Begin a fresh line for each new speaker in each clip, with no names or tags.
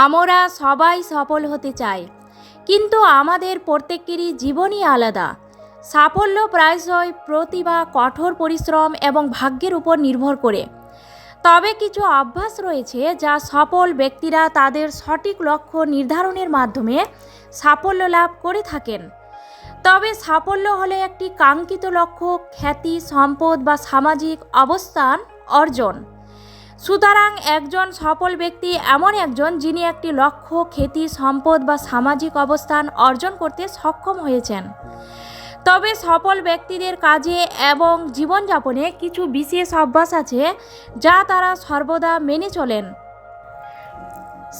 আমরা সবাই সফল হতে চাই, কিন্তু আমাদের প্রত্যেকেরই জীবনই আলাদা। সাফল্য প্রায়শই প্রতিভা, কঠোর পরিশ্রম এবং ভাগ্যের উপর নির্ভর করে। তবে কিছু অভ্যাস রয়েছে যা সফল ব্যক্তিরা তাদের সঠিক লক্ষ্য নির্ধারণের মাধ্যমে সাফল্য লাভ করে থাকেন। তবে সাফল্য হলো একটি কাঙ্ক্ষিত লক্ষ্য, খ্যাতি, সম্পদ বা সামাজিক অবস্থান অর্জন। সুতরাং একজন সফল ব্যক্তি এমন একজন যিনি একটি লক্ষ্য, খ্যাতি, সম্পদ বা সামাজিক অবস্থান অর্জন করতে সক্ষম হয়েছেন। তবে সফল ব্যক্তিদের কাজে এবং জীবনযাপনে কিছু বিশেষ অভ্যাস আছে যা তারা সর্বদা মেনে চলেন।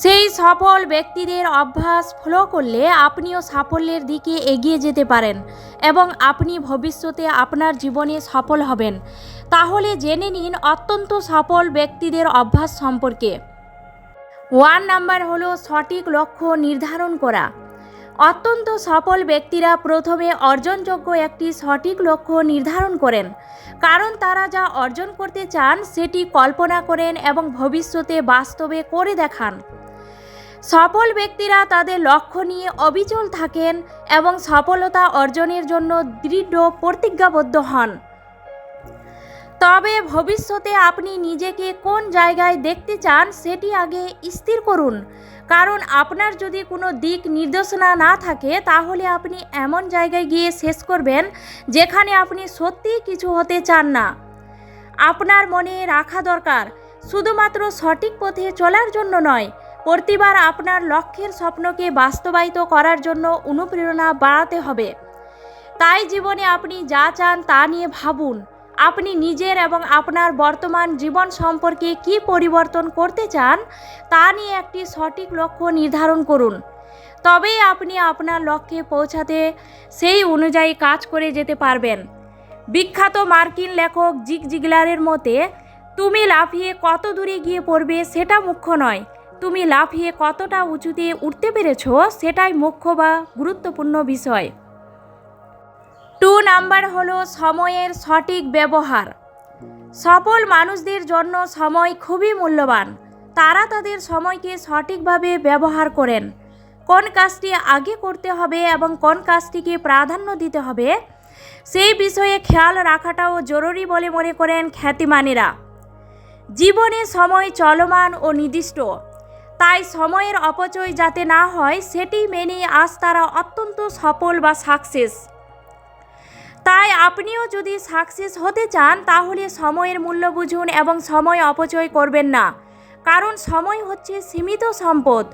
সেই সফল ব্যক্তিদের অভ্যাস ফলো করলে আপনিও সাফল্যের দিকে এগিয়ে যেতে পারেন এবং আপনি ভবিষ্যতে আপনার জীবনে সফল হবেন। তাহলে জেনে নিন অত্যন্ত সফল ব্যক্তিদের অভ্যাস সম্পর্কে। 1 নাম্বার হলো সঠিক লক্ষ্য নির্ধারণ করা। অত্যন্ত সফল ব্যক্তিরা প্রথমে অর্জনযোগ্য একটি সঠিক লক্ষ্য নির্ধারণ করেন, কারণ তারা যা অর্জন করতে চান সেটি কল্পনা করেন এবং ভবিষ্যতে বাস্তবে করে দেখান। সফল ব্যক্তিরা তাদের লক্ষ্য নিয়ে অবিচল থাকেন এবং সফলতা অর্জনের জন্য দৃঢ় প্রতিজ্ঞাবদ্ধ হন। তবে ভবিষ্যতে আপনি নিজেকে কোন জায়গায় দেখতে চান সেটি আগে স্থির করুন, কারণ আপনার যদি কোনো দিক নির্দেশনা না থাকে তাহলে আপনি এমন জায়গায় গিয়ে শেষ করবেন যেখানে আপনি সত্যিই কিছু হতে চান না। আপনার মনে রাখা দরকার, শুধুমাত্র সঠিক পথে চলার জন্য নয়, প্রতিবার আপনার লক্ষ্যের স্বপ্নকে বাস্তবায়িত করার জন্য অনুপ্রেরণা বাড়াতে হবে। তাই জীবনে আপনি যা চান তা নিয়ে ভাবুন। আপনি নিজের এবং আপনার বর্তমান জীবন সম্পর্কে কী পরিবর্তন করতে চান তা নিয়ে একটি সঠিক লক্ষ্য নির্ধারণ করুন। তবেই আপনি আপনার লক্ষ্যে পৌঁছাতে সেই অনুযায়ী কাজ করে যেতে পারবেন। বিখ্যাত মার্কিন লেখক জিগ জিগলারের মতে, তুমি লাফিয়ে কত দূরে গিয়ে পড়বে সেটা মুখ্য নয়, তুমি লাফিয়ে কতটা উঁচুতে উঠতে পেরেছো সেটাই মুখ্য বা গুরুত্বপূর্ণ বিষয়। 2 নাম্বার হলো সময়ের সঠিক ব্যবহার। সফল মানুষদের জন্য সময় খুবই মূল্যবান। তারা তাদের সময়কে সঠিকভাবে ব্যবহার করেন। কোন কাজটি আগে করতে হবে এবং কোন কাজটিকে প্রাধান্য দিতে হবে সেই বিষয়ে খেয়াল রাখাটাও জরুরি বলে মনে করেন খ্যাতিমানেরা। জীবনে সময় চলমান ও নির্দিষ্ট, তাই সময়ের অপচয় যাতে না হয় সেটি মেনে আজ তারা অত্যন্ত সফল বা সাকসেস। তাই আপনিও যদি সাকসেস হতে চান তাহলে সময়ের মূল্য বুঝুন এবং সময় অপচয় করবেন না, কারণ সময় হচ্ছে সীমিত সম্পদ।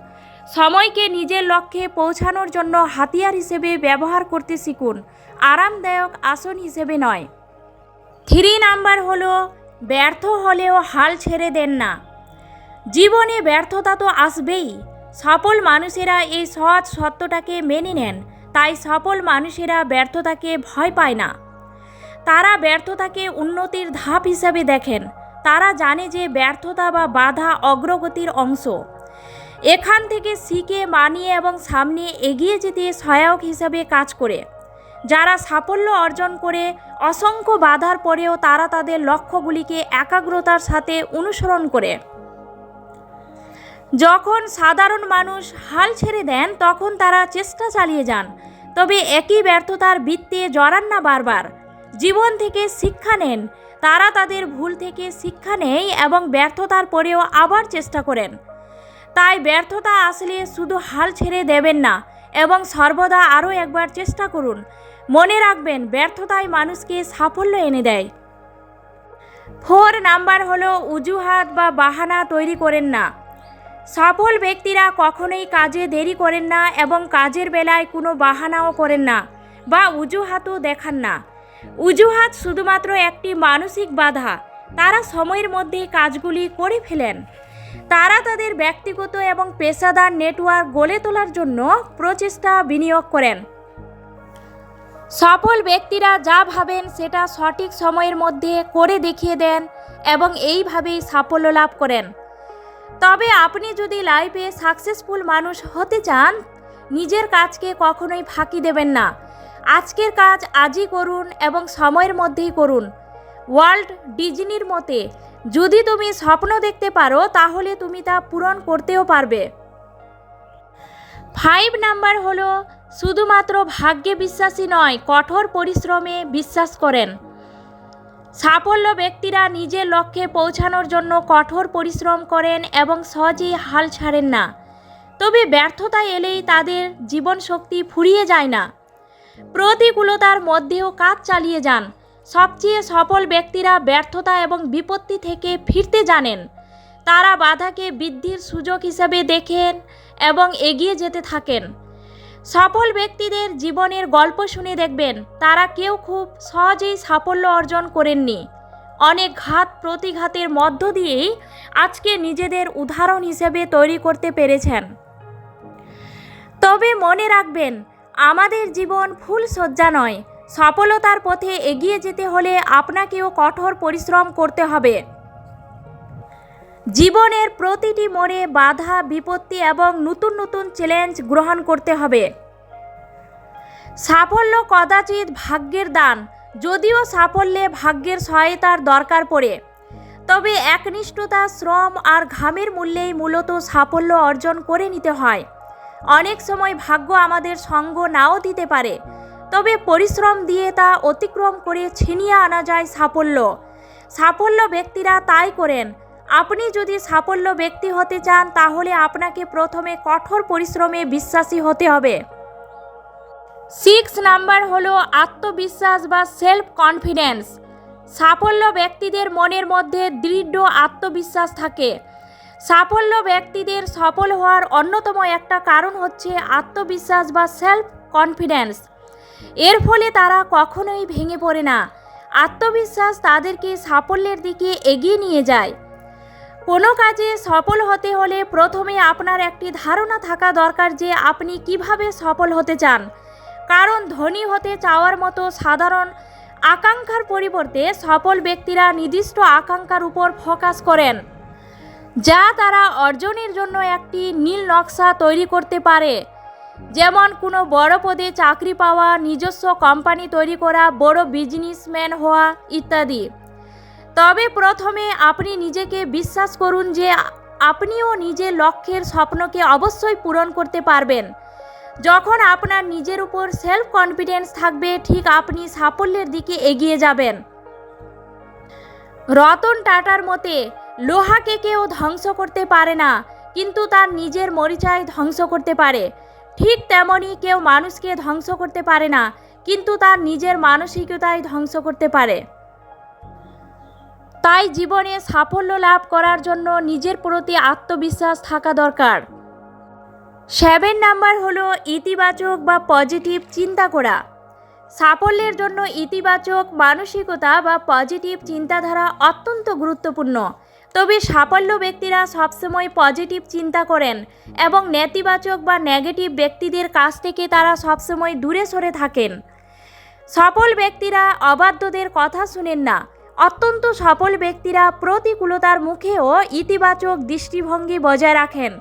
সময়কে নিজের লক্ষ্যে পৌঁছানোর জন্য হাতিয়ার হিসেবে ব্যবহার করতে শিখুন, আরামদায়ক আসন হিসেবে নয়। 3 নাম্বার হলো ব্যর্থ হলেও হাল ছেড়ে দেন না। জীবনে ব্যর্থতা তো আসবেই। সফল মানুষেরা এই সহজ সত্যটাকে মেনে নেন, তাই সফল মানুষেরা ব্যর্থতাকে ভয় পায় না। তারা ব্যর্থতাকে উন্নতির ধাপ হিসেবে দেখেন। তারা জানে যে ব্যর্থতা বা বাধা অগ্রগতির অংশ। এখান থেকে শিখে, মানিয়ে এবং সামনে এগিয়ে যেতে সহায়ক হিসাবে কাজ করে। যারা সাফল্য অর্জন করে অসংখ্য বাধার পরেও তারা তাদের লক্ষ্যগুলিকে একাগ্রতার সাথে অনুসরণ করে। যখন সাধারণ মানুষ হাল ছেড়ে দেন তখন তারা চেষ্টা চালিয়ে যান, তবে একই ব্যর্থতার বৃত্তে জড়ান না বারবার। জীবন থেকে শিক্ষা নেন। তারা তাদের ভুল থেকে শিক্ষা নেয় এবং ব্যর্থতার পরেও আবার চেষ্টা করেন। তাই ব্যর্থতা আসলে শুধু হাল ছেড়ে দেবেন না এবং সর্বদা আরও একবার চেষ্টা করুন। মনে রাখবেন, ব্যর্থতাই মানুষকে সাফল্য এনে দেয়। 4 নাম্বার হলো অজুহাত বা বাহানা তৈরি করেন না। সফল ব্যক্তিরা কখনোই কাজে দেরি করেন না এবং কাজের বেলায় কোনো বাহানাও করেন না বা অজুহাতও দেখান না। অজুহাত শুধুমাত্র একটি মানসিক বাধা। তারা সময়ের মধ্যে কাজগুলি করে ফেলেন। তারা তাদের ব্যক্তিগত এবং পেশাদার নেটওয়ার্ক গড়ে তোলার জন্য প্রচেষ্টা বিনিয়োগ করেন। সফল ব্যক্তিরা যা ভাবেন সেটা সঠিক সময়ের মধ্যে করে দেখিয়ে দেন এবং এইভাবেই সাফল্য লাভ করেন। তবে আপনি যদি লাইফে সাকসেসফুল মানুষ হতে চান, নিজের কাজকে কখনোই ফাঁকি দেবেন না। আজকের কাজ আজই করুন এবং সময়ের মধ্যেই করুন। ওয়াল্ট ডিজনির মতে, যদি তুমি স্বপ্ন দেখতে পারো তাহলে তুমি তা পূরণ করতেও পারবে। 5 নাম্বার হলো শুধুমাত্র ভাগ্যে বিশ্বাসী নয়, কঠোর পরিশ্রমে বিশ্বাস করেন। সাফল্য ব্যক্তিরা নিজের লক্ষ্যে পৌঁছানোর জন্য কঠোর পরিশ্রম করেন এবং সহজেই হাল ছাড়েন না। তবে ব্যর্থতা এলেই তাদের জীবন শক্তি ফুরিয়ে যায় না, প্রতিকূলতার মধ্যেও কাজ চালিয়ে যান। সবচেয়ে সফল ব্যক্তিরা ব্যর্থতা এবং বিপত্তি থেকে ফিরতে জানেন। তারা বাধাকে বৃদ্ধির সুযোগ হিসেবে দেখেন এবং এগিয়ে যেতে থাকেন। সফল ব্যক্তিদের জীবনের গল্প শুনে দেখবেন তারা কেউ খুব সহজেই সাফল্য অর্জন করেননি। অনেক ঘাত প্রতিঘাতের মধ্য দিয়েই আজকে নিজেদের উদাহরণ হিসেবে তৈরি করতে পেরেছেন। তবে মনে রাখবেন, আমাদের জীবন ফুল সজ্জা নয়। সফলতার পথে এগিয়ে যেতে হলে আপনাকেও কঠোর পরিশ্রম করতে হবে। জীবনের প্রতিটি মোড়ে বাধা বিপত্তি এবং নতুন নতুন চ্যালেঞ্জ গ্রহণ করতে হবে। সাফল্য কদাচিৎ ভাগ্যের দান, যদিও সাফল্যে ভাগ্যের সহায়তার দরকার পড়ে। তবে একনিষ্ঠতা, শ্রম আর ঘামের মূল্যেই মূলত সাফল্য অর্জন করে নিতে হয়। অনেক সময় ভাগ্য আমাদের সঙ্গ নাও দিতে পারে, তবে পরিশ্রম দিয়ে তা অতিক্রম করে ছিনিয়ে আনা যায় সাফল্য। সাফল্য ব্যক্তিরা তাই করেন। আপনি যদি সাফল্য ব্যক্তি হতে চান তাহলে আপনাকে প্রথমে কঠোর পরিশ্রমে বিশ্বাসী হতে হবে। 6 নাম্বার হলো আত্মবিশ্বাস বা সেলফ কনফিডেন্স। সাফল্য ব্যক্তিদের মনের মধ্যে দৃঢ় আত্মবিশ্বাস থাকে। সাফল্য ব্যক্তিদের সফল হওয়ার অন্যতম একটা কারণ হচ্ছে আত্মবিশ্বাস বা সেলফ কনফিডেন্স। এর ফলে তারা কখনোই ভেঙে পড়ে না। আত্মবিশ্বাস তাদেরকে সাফল্যের দিকে এগিয়ে নিয়ে যায়। কোনো কাজে সফল হতে হলে প্রথমে আপনার একটি ধারণা থাকা দরকার যে আপনি কিভাবে সফল হতে চান। কারণ ধনী হতে চাওয়ার মতো সাধারণ আকাঙ্ক্ষার পরিবর্তে সফল ব্যক্তিরা নির্দিষ্ট আকাঙ্ক্ষার উপর ফোকাস করেন, যা তারা অর্জনের জন্য একটি নীল নকশা তৈরি করতে পারে। যেমন কোনো বড় পদে চাকরি পাওয়া, নিজস্ব কোম্পানি তৈরি করা, বড় বিজনেসম্যান হওয়া ইত্যাদি। তবে প্রথমে আপনি নিজেকে বিশ্বাস করুন যে আপনিও নিজের লক্ষ্যের স্বপ্নকে অবশ্যই পূরণ করতে পারবেন। যখন আপনার নিজের উপর সেলফ কনফিডেন্স থাকবে, ঠিক আপনি সাফল্যের দিকে এগিয়ে যাবেন। রতন টাটার মতে, লোহাকে কেউ ধ্বংস করতে পারে না, কিন্তু তার নিজের মরিচায় ধ্বংস করতে পারে। ঠিক তেমনই কেউ মানুষকে ধ্বংস করতে পারে না, কিন্তু তার নিজের মানসিকতায় ধ্বংস করতে পারে। তাই জীবনে সাফল্য লাভ করার জন্য নিজের প্রতি আত্মবিশ্বাস থাকা দরকার। 7 নাম্বার হলো ইতিবাচক বা পজিটিভ চিন্তা করা। সাফল্যের জন্য ইতিবাচক মানসিকতা বা পজিটিভ চিন্তাধারা অত্যন্ত গুরুত্বপূর্ণ। তবে সাফল্য ব্যক্তিরা সবসময় পজিটিভ চিন্তা করেন এবং নেতিবাচক বা নেগেটিভ ব্যক্তিদের কাছ থেকে তারা সবসময় দূরে সরে থাকেন। সফল ব্যক্তিরা অবাধ্যদের কথা শুনেন না। অত্যন্ত সফল ব্যক্তিরা প্রতিকূলতার মুখেও ইতিবাচক দৃষ্টিভঙ্গি বজায় রাখেন।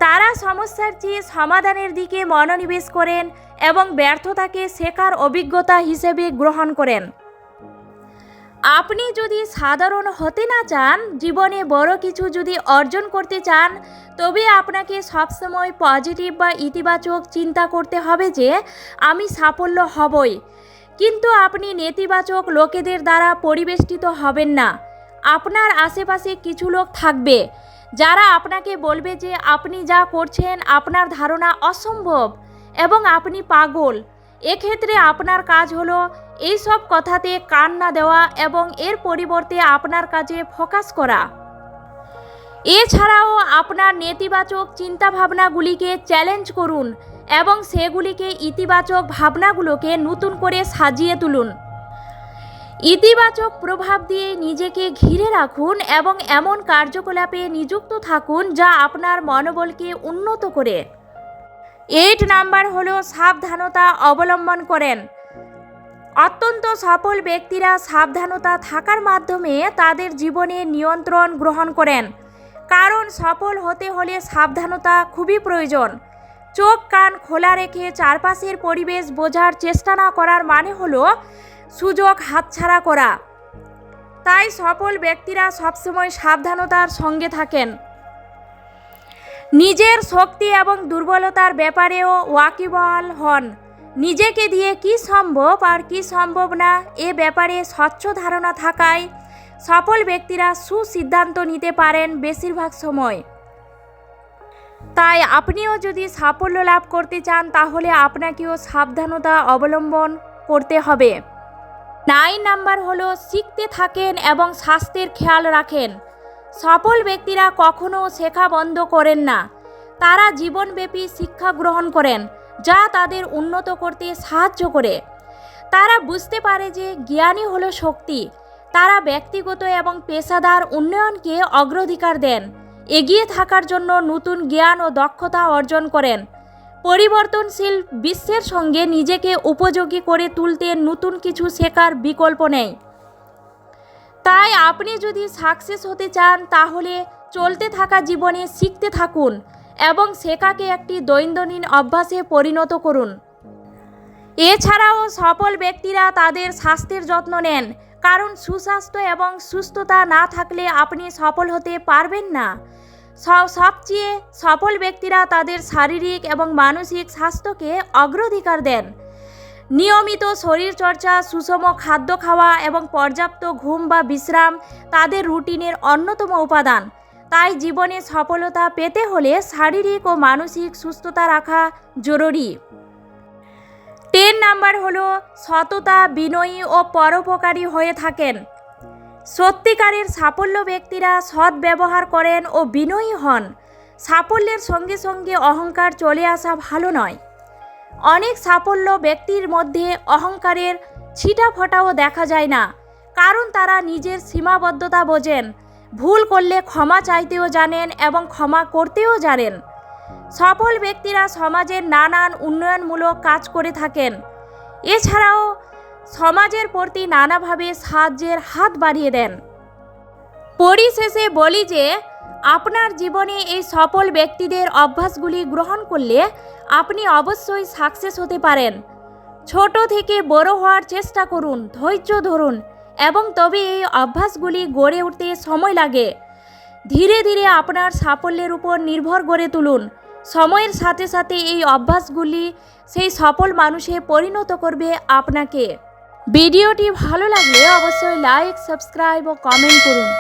তারা সমস্যার চেয়ে সমাধানের দিকে মনোনিবেশ করেন এবং ব্যর্থতাকে শেখার অভিজ্ঞতা হিসেবে গ্রহণ করেন। আপনি যদি সাধারণ হতে না চান, জীবনে বড় কিছু যদি অর্জন করতে চান, তবে আপনাকে সবসময় পজিটিভ বা ইতিবাচক চিন্তা করতে হবে যে আমি সাফল্য হবই। কিন্তু আপনি নেতিবাচক লোকেদের দ্বারা পরিবেষ্টিত হবেন না। আপনার আশেপাশে কিছু লোক থাকবে যারা আপনাকে বলবে যে আপনি যা করছেন আপনার ধারণা অসম্ভব এবং আপনি পাগল। এক্ষেত্রে আপনার কাজ হলো এই সব কথাতে কান না দেওয়া এবং এর পরিবর্তে আপনার কাজে ফোকাস করা। এছাড়াও আপনার নেতিবাচক চিন্তাভাবনাগুলিকে চ্যালেঞ্জ করুন এবং সেগুলিকে ইতিবাচক ভাবনাগুলোকে নতুন করে সাজিয়ে তুলুন। ইতিবাচক প্রভাব দিয়ে নিজেকে ঘিরে রাখুন এবং এমন কার্যকলাপে নিযুক্ত থাকুন যা আপনার মনোবলকে উন্নত করে। 8 নাম্বার হলো সাবধানতা অবলম্বন করেন। অত্যন্ত সফল ব্যক্তিরা সাবধানতা থাকার মাধ্যমে তাদের জীবনে নিয়ন্ত্রণ গ্রহণ করেন। কারণ সফল হতে হলে সাবধানতা খুবই প্রয়োজন। চোখ কান খোলা রেখে চারপাশের পরিবেশ বোঝার চেষ্টা না করার মানে হলো সুযোগ হাতছাড়া করা। তাই সফল ব্যক্তিরা সবসময় সাবধানতার সঙ্গে থাকেন। নিজের শক্তি এবং দুর্বলতার ব্যাপারেও ওয়াকিবহাল হন। নিজেকে দিয়ে কি সম্ভব আর কি সম্ভব না এ ব্যাপারে স্বচ্ছ ধারণা থাকায় সফল ব্যক্তিরা সুসিদ্ধান্ত নিতে পারেন বেশিরভাগ সময়। তাই আপনিও যদি সাফল্য লাভ করতে চান তাহলে আপনাকেও সাবধানতা অবলম্বন করতে হবে। 9 নাম্বার হলো শিখতে থাকেন এবং স্বাস্থ্যের খেয়াল রাখেন। সফল ব্যক্তিরা কখনো শেখা বন্ধ করেন না। তারা জীবনব্যাপী শিক্ষা গ্রহণ করেন, যা তাদের উন্নত করতে সাহায্য করে। তারা বুঝতে পারে যে জ্ঞানই হলো শক্তি। তারা ব্যক্তিগত এবং পেশাদার উন্নয়নকে অগ্রাধিকার দেন, এগিয়ে থাকার জন্য নতুন জ্ঞান ও দক্ষতা অর্জন করেন। পরিবর্তনশীল বিশ্বের সঙ্গে নিজেকে উপযোগী করে তুলতে নতুন কিছু শেখার বিকল্প নেই। তাই আপনি যদি সাকসেস হতে চান তাহলে চলতে থাকা জীবনে শিখতে থাকুন এবং শেখাকে একটি দৈনন্দিন অভ্যাসে পরিণত করুন। এছাড়াও সফল ব্যক্তিরা তাদের স্বাস্থ্যের যত্ন নেন, কারণ সুস্বাস্থ্য এবং সুস্থতা না থাকলে আপনি সফল হতে পারবেন না। সবচেয়ে সফল ব্যক্তিরা তাদের শারীরিক এবং মানসিক স্বাস্থ্যকে অগ্রাধিকার দেন। নিয়মিত শরীরচর্চা, সুষম খাদ্য খাওয়া এবং পর্যাপ্ত ঘুম বা বিশ্রাম তাদের রুটিনের অন্যতম উপাদান। তাই জীবনে সফলতা পেতে হলে শারীরিক ও মানসিক সুস্থতা রাখা জরুরি। 10 নাম্বার হলো সততা, বিনয়ী ও পরোপকারী হয়ে থাকেন। সত্যিকারের সাফল্য ব্যক্তিরা সৎ ব্যবহার করেন ও বিনয়ী হন। সাফল্যের সঙ্গে সঙ্গে অহংকার চলে আসা ভালো নয়। অনেক সাফল্য ব্যক্তির মধ্যে অহংকারের ছিটাফোঁটাও দেখা যায় না, কারণ তারা নিজের সীমাবদ্ধতা বোঝেন। ভুল করলে ক্ষমা চাইতেও জানেন এবং ক্ষমা করতেও জানেন। সফল ব্যক্তিরা সমাজের নানান উন্নয়নমূলক কাজ করে থাকেন। এছাড়াও সমাজের প্রতি নানাভাবে সাহায্যের হাত বাড়িয়ে দেন। পরিশেষে বলি যে আপনার জীবনে এই সফল ব্যক্তিদের অভ্যাসগুলি গ্রহণ করলে আপনি অবশ্যই সাকসেস হতে পারেন। ছোট থেকে বড় হওয়ার চেষ্টা করুন, ধৈর্য ধরুন এবং তবে এই অভ্যাসগুলি গড়ে উঠতে সময় লাগে। ধীরে ধীরে আপনার সাফল্যের উপর নির্ভর গড়ে তুলুন। সময়ের সাথে সাথে এই অভ্যাসগুলি সেই সফল মানুষে পরিণত করবে আপনাকে। ভিডিওটি ভালো লাগলে অবশ্যই লাইক, সাবস্ক্রাইব ও কমেন্ট করুন।